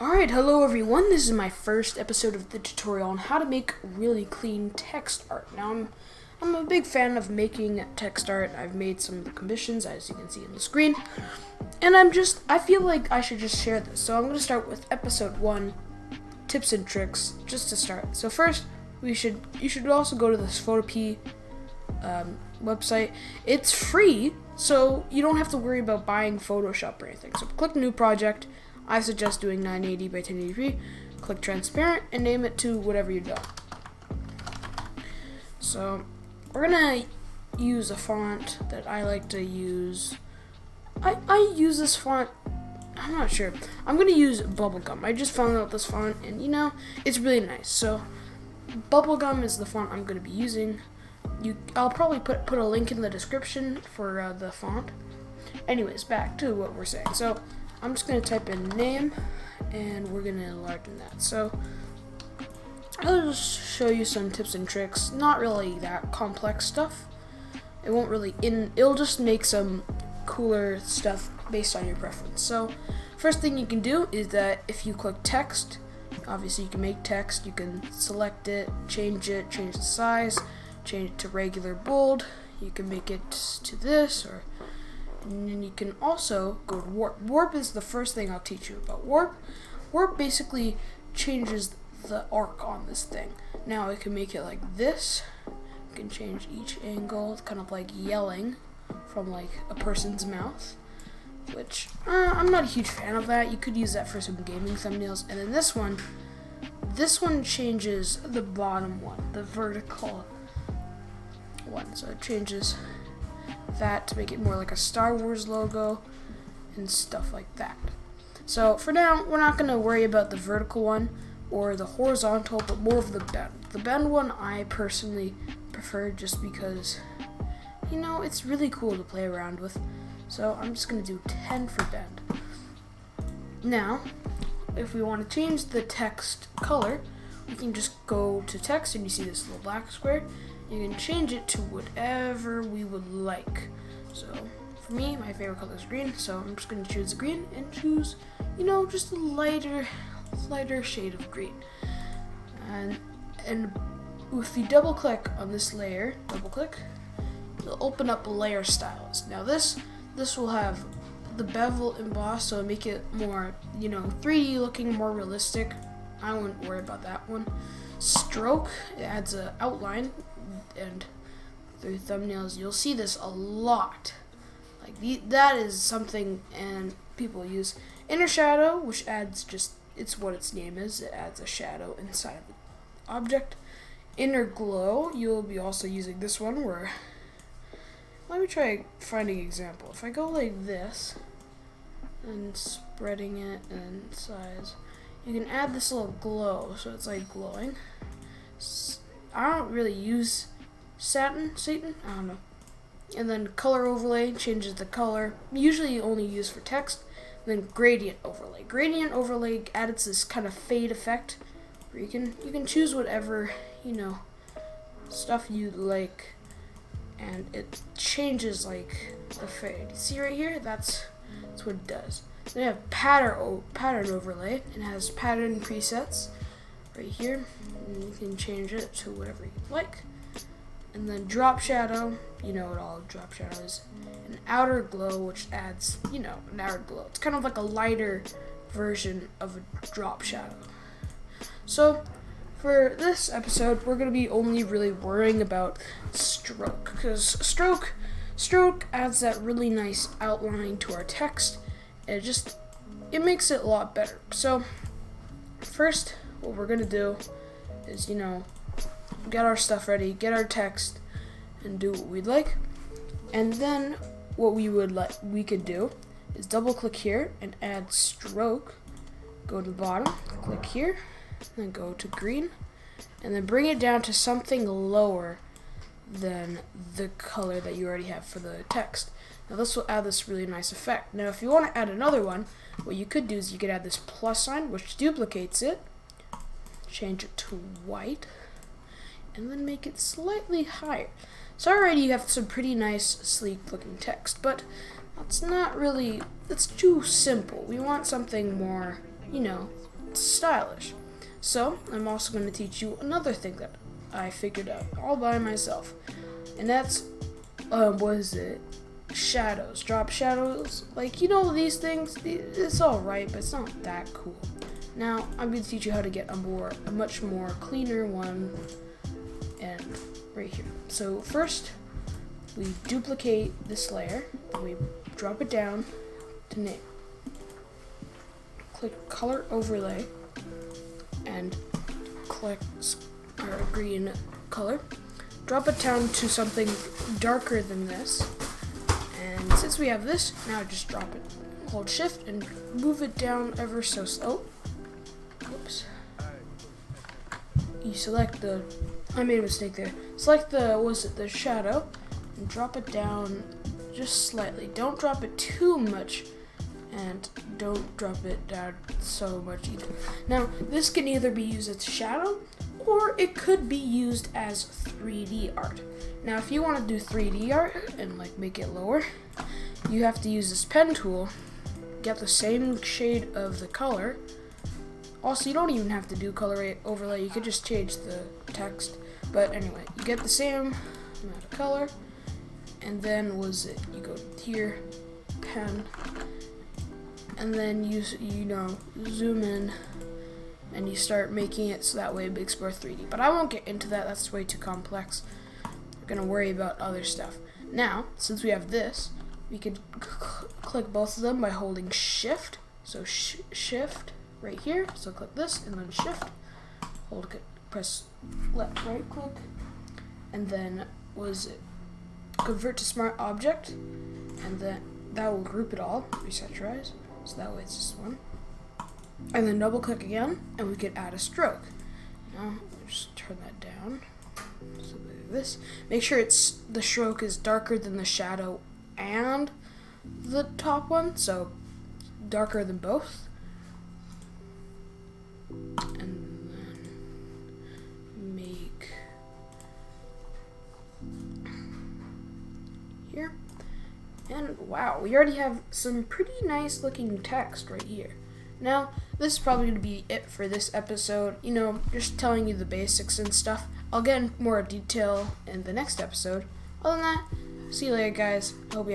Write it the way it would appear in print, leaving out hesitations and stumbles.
Alright, hello everyone. This is my first episode of the tutorial on how to make really clean text art. Now, I'm a big fan of making text art. I've made some of the commissions, as you can see on the screen. And I feel like I should just share this. So I'm going to start with episode 1, tips and tricks, just to start. So first, you should also go to this 𝒬𝒰𝒤𝒦 website. It's free, so you don't have to worry about buying Photoshop or anything. So click New Project. I suggest doing 980 by 1080p. Click Transparent and name it to whatever you want. So we're gonna use a font that I like to use. I use this font. I'm not sure. I'm gonna use Bubblegum. I just found out this font, and it's really nice. So Bubblegum is the font I'm gonna be using. I'll probably put a link in the description for the font. Anyways, back to what we're saying. So I'm just going to type in name, and we're going to enlarge that. So I'll just show you some tips and tricks. Not really that complex stuff. It'll just make some cooler stuff based on your preference. So first thing you can do is that if you click text, obviously you can make text. You can select it, change the size, change it to regular bold. You can make it to this, and then you can also go to warp. Warp is the first thing I'll teach you about. Warp basically changes the arc on this thing. Now I can make it like this. You can change each angle. It's kind of like yelling from like a person's mouth, which I'm not a huge fan of that. You could use that for some gaming thumbnails. And then this one changes the bottom one, the vertical one. So it changes that to make it more like a Star Wars logo and stuff like that. So for now, we're not going to worry about the vertical one or the horizontal, but more of the bend. The bend one I personally prefer just because, it's really cool to play around with. So I'm just going to do 10 for bend. Now, if we want to change the text color, we can just go to text and you see this little black square. You can change it to whatever we would like. So for me, my favorite color is green, so I'm just going to choose the green and choose, just a lighter shade of green. And if you double click on this layer, you'll open up layer styles. Now this will have the bevel emboss, so make it more, 3D looking, more realistic. I wouldn't worry about that one. Stroke, it adds an outline, and through thumbnails you'll see this a lot. That is something and people use. Inner shadow, which adds it's what its name is. It adds a shadow inside of the object. Inner glow, you'll be also using this one where, let me try finding an example. If I go like this and spreading it and size, you can add this little glow, so it's like glowing. I don't really use Satan, I don't know. And then color overlay changes the color. Usually only used for text. And then gradient overlay. Gradient overlay adds this kind of fade effect where you can choose whatever stuff you like, and it changes like the fade. See right here? That's what it does. Then you have pattern overlay. It has pattern presets right here, and you can change it to whatever you like. And then drop shadow, you know what all drop shadow is. An outer glow, which adds, an outer glow. It's kind of like a lighter version of a drop shadow. So for this episode, we're going to be only really worrying about stroke, because stroke adds that really nice outline to our text, and it makes it a lot better. So first, what we're going to do is, get our stuff ready, get our text, and do what we'd like. And then what we could do is double click here and add stroke. Go to the bottom, click here, then go to green, and then bring it down to something lower than the color that you already have for the text. Now this will add this really nice effect. Now if you want to add another one, what you could do is you could add this plus sign, which duplicates it, change it to white, and then make it slightly higher. So already you have some pretty nice, sleek looking text, but that's too simple. We want something more, stylish. So I'm also going to teach you another thing that I figured out all by myself, and that's what is it? Shadows. Drop shadows. Like, these things. It's all right, but it's not that cool. Now I'm going to teach you how to get a much more cleaner one, and right here. So first, we duplicate this layer. We drop it down to name. Click color overlay and click green color. Drop it down to something darker than this. And since we have this, now just drop it. Hold shift and move it down ever so slow. Whoops. You select I made a mistake there. Select the shadow and drop it down just slightly. Don't drop it too much, and don't drop it down so much either. Now, this can either be used as shadow, or it could be used as 3D art. Now, if you want to do 3D art and make it lower, you have to use this pen tool, get the same shade of the color. Also, you don't even have to do color overlay, you could just change the text. But anyway, you get the same amount of color, and then you go here, pen, and then you zoom in, and you start making it so that way it makes more 3D. But I won't get into that, that's way too complex. We're gonna worry about other stuff. Now, since we have this, we could click both of them by holding shift. So shift right here, so click this, and then shift, press right click, and then convert to smart object, and then that will group it all, resetize, so that way it's just one. And then double click again, and we could add a stroke. Now, just turn that down, so like this. Make sure the stroke is darker than the shadow and the top one, so darker than both. And then make here. And wow, we already have some pretty nice looking text right here. Now, this is probably going to be it for this episode. Just telling you the basics and stuff. I'll get in more detail in the next episode. Other than that, see you later, guys. Hope you